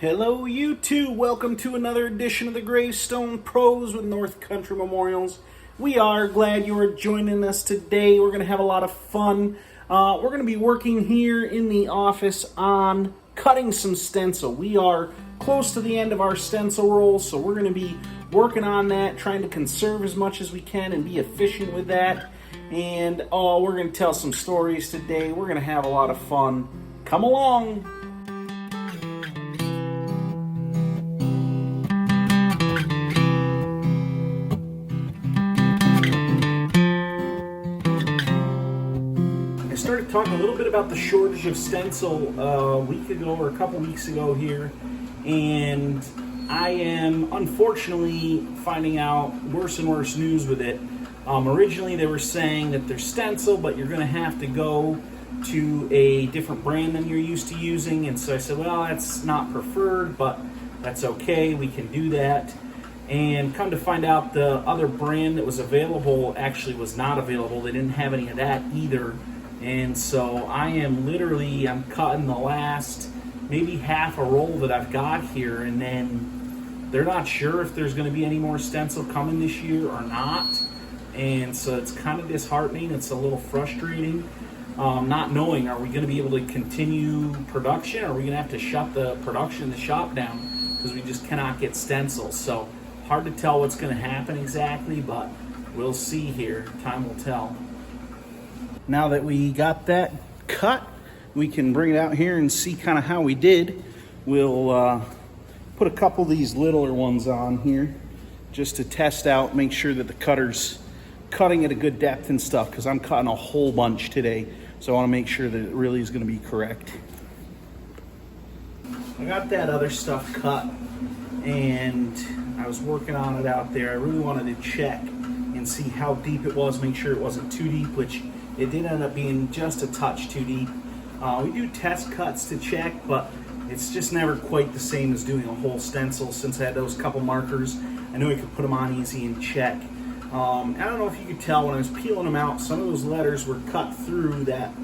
Hello, you two. Welcome to another edition of the Gravestone Pros with North Country Memorials. We are glad you are joining us today. We're going to have a lot of fun. We're going to be working here in the office on cutting some stencil. We are close to the end of our stencil roll, so we're going to be working on that, trying to conserve as much as we can and be efficient with that. And we're going to tell some stories today. We're going to have a lot of fun. Come along. I started talking a little bit about the shortage of stencil a week ago or a couple weeks ago here, and I am unfortunately finding out worse and worse news with it. Originally they were saying that there's stencil, but you're going to have to go to a different brand than you're used to using, and so I said, well, that's not preferred, but that's okay, we can do that. And come to find out, the other brand that was available actually was not available. They didn't have any of that either. And so I'm cutting the last maybe half a roll that I've got here, and then they're not sure if there's going to be any more stencil coming this year or not. And so it's kind of disheartening. It's a little frustrating, not knowing, are we going to be able to continue production, or are we going to have to shut the production in the shop down because we just cannot get stencil? So hard to tell what's going to happen exactly, but we'll see here. Time will tell. Now that we got that cut, we can bring it out here and see kind of how we did. We'll put a couple of these littler ones on here just to test out, make sure that the cutter's cutting at a good depth and stuff, because I'm cutting a whole bunch today, so I want to make sure that it really is going to be correct. I got that other stuff cut, and I was working on it out there. I really wanted to check and see how deep it was, make sure it wasn't too deep, which it did end up being just a touch too deep. We do test cuts to check, but it's just never quite the same as doing a whole stencil. Since I had those couple markers, I knew I could put them on easy and check. I don't know if you could tell when I was peeling them out, some of those letters were cut through that.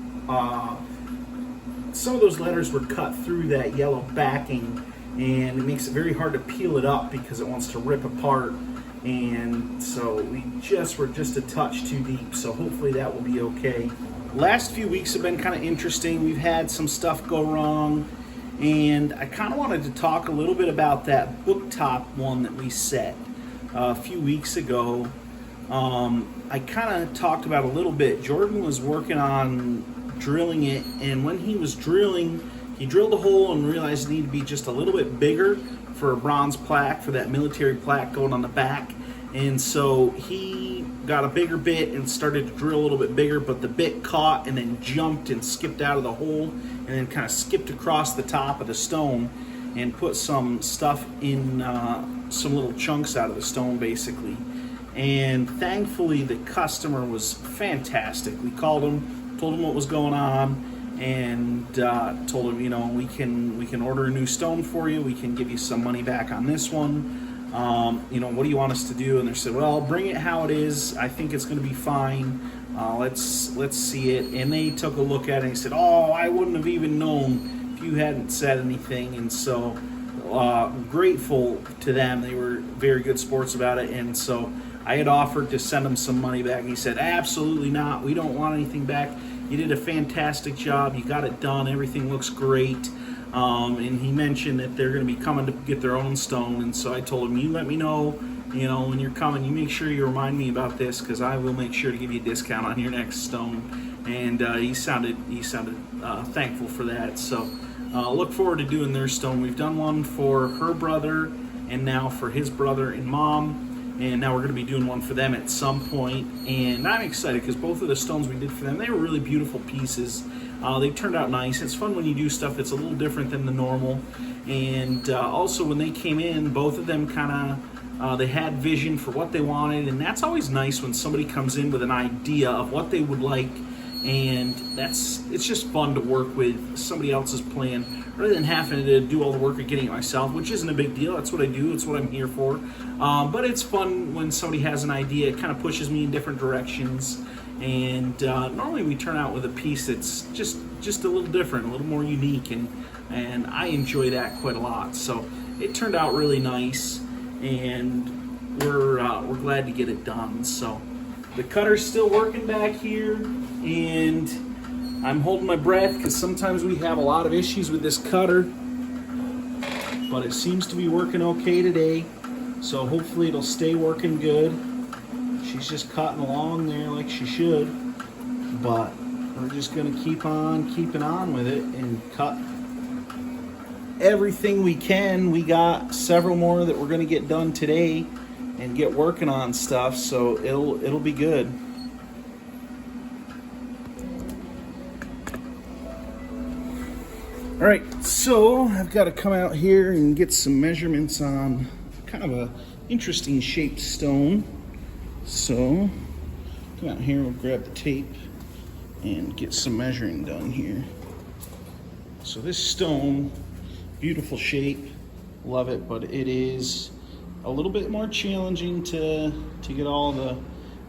Yellow backing, and it makes it very hard to peel it up because it wants to rip apart. And so we were just a touch too deep, so hopefully that will be okay. Last few weeks have been kind of interesting. We've had some stuff go wrong, and I kind of wanted to talk a little bit about that book top one that we set a few weeks ago. I kind of talked about a little bit. Jordan was working on drilling it, and when he was drilling, he drilled a hole and realized it needed to be just a little bit bigger for a bronze plaque, for that military plaque going on the back. And so he got a bigger bit and started to drill a little bit bigger, but the bit caught and then jumped and skipped out of the hole and then kind of skipped across the top of the stone and put some stuff in, some little chunks out of the stone basically. And thankfully the customer was fantastic. We called him, told him what was going on, and told him, you know, we can order a new stone for you. We can give you some money back on this one. You know, what do you want us to do? And they said, well, bring it how it is. I think it's going to be fine. Let's see it. And they took a look at it and said, oh, I wouldn't have even known if you hadn't said anything. And so grateful to them. They were very good sports about it. And so I had offered to send them some money back. He said, absolutely not. We don't want anything back. You did a fantastic job. You got it done. Everything looks great. And he mentioned that they're going to be coming to get their own stone. And so I told him, you let me know, you know, when you're coming, you make sure you remind me about this, because I will make sure to give you a discount on your next stone. And he sounded thankful for that. So look forward to doing their stone. We've done one for her brother and now for his brother and mom. And now we're going to be doing one for them at some point. And I'm excited because both of the stones we did for them, they were really beautiful pieces. They turned out nice. It's fun when you do stuff that's a little different than the normal. And also when they came in, both of them kind of, they had vision for what they wanted. And that's always nice when somebody comes in with an idea of what they would like. And it's just fun to work with somebody else's plan rather than having to do all the work of getting it myself, which isn't a big deal. That's what I do. It's what I'm here for. But it's fun when somebody has an idea. It kind of pushes me in different directions. And normally we turn out with a piece that's just a little different, a little more unique, and I enjoy that quite a lot. So it turned out really nice, and we're glad to get it done. So the cutter's still working back here, and I'm holding my breath because sometimes we have a lot of issues with this cutter, but it seems to be working okay today. So hopefully it'll stay working good. She's just cutting along there like she should, but we're just gonna keep on keeping on with it and cut everything we can. We got several more that we're gonna get done today and get working on stuff, so it'll be good. All right, so I've got to come out here and get some measurements on kind of a interesting shaped stone. So come out here, we'll grab the tape and get some measuring done here. So this stone, beautiful shape, love it, but it is a little bit more challenging to get all the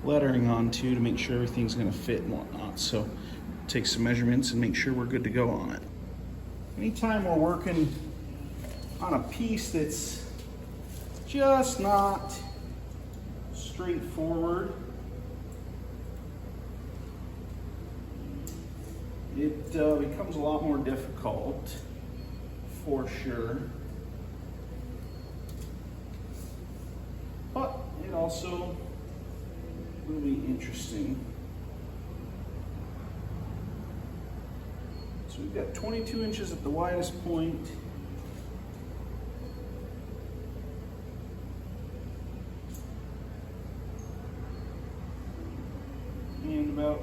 lettering onto to make sure everything's gonna fit and whatnot. So take some measurements and make sure we're good to go on it. Anytime we're working on a piece that's just not straightforward, it becomes a lot more difficult, for sure. But it also will be interesting. So we've got 22 inches at the widest point. And about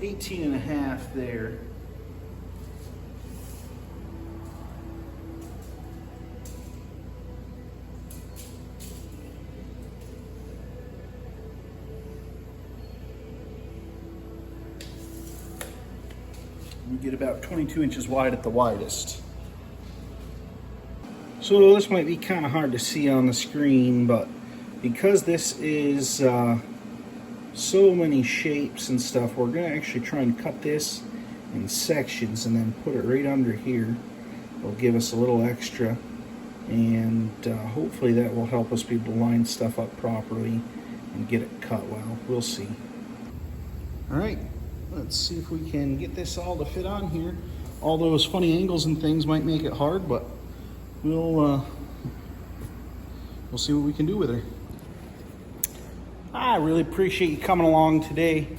18 and a half there. We get about 22 inches wide at the widest. So this might be kind of hard to see on the screen, but because this is so many shapes and stuff, we're going to actually try and cut this in sections and then put it right under here. It'll give us a little extra, and hopefully that will help us be able to line stuff up properly and get it cut well. We'll see. All right. Let's see if we can get this all to fit on here. All those funny angles and things might make it hard, but we'll see what we can do with her. I really appreciate you coming along today.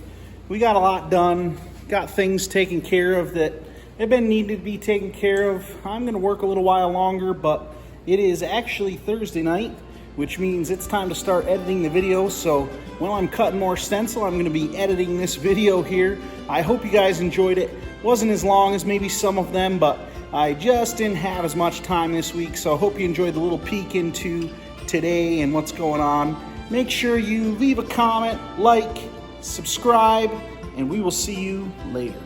We got a lot done, got things taken care of that have been needed to be taken care of. I'm going to work a little while longer, but it is actually Thursday night, which means it's time to start editing the video. So while I'm cutting more stencil, I'm going to be editing this video here. I hope you guys enjoyed it. Wasn't as long as maybe some of them, but I just didn't have as much time this week. So I hope you enjoyed the little peek into today and what's going on. Make sure you leave a comment, like, subscribe, and we will see you later.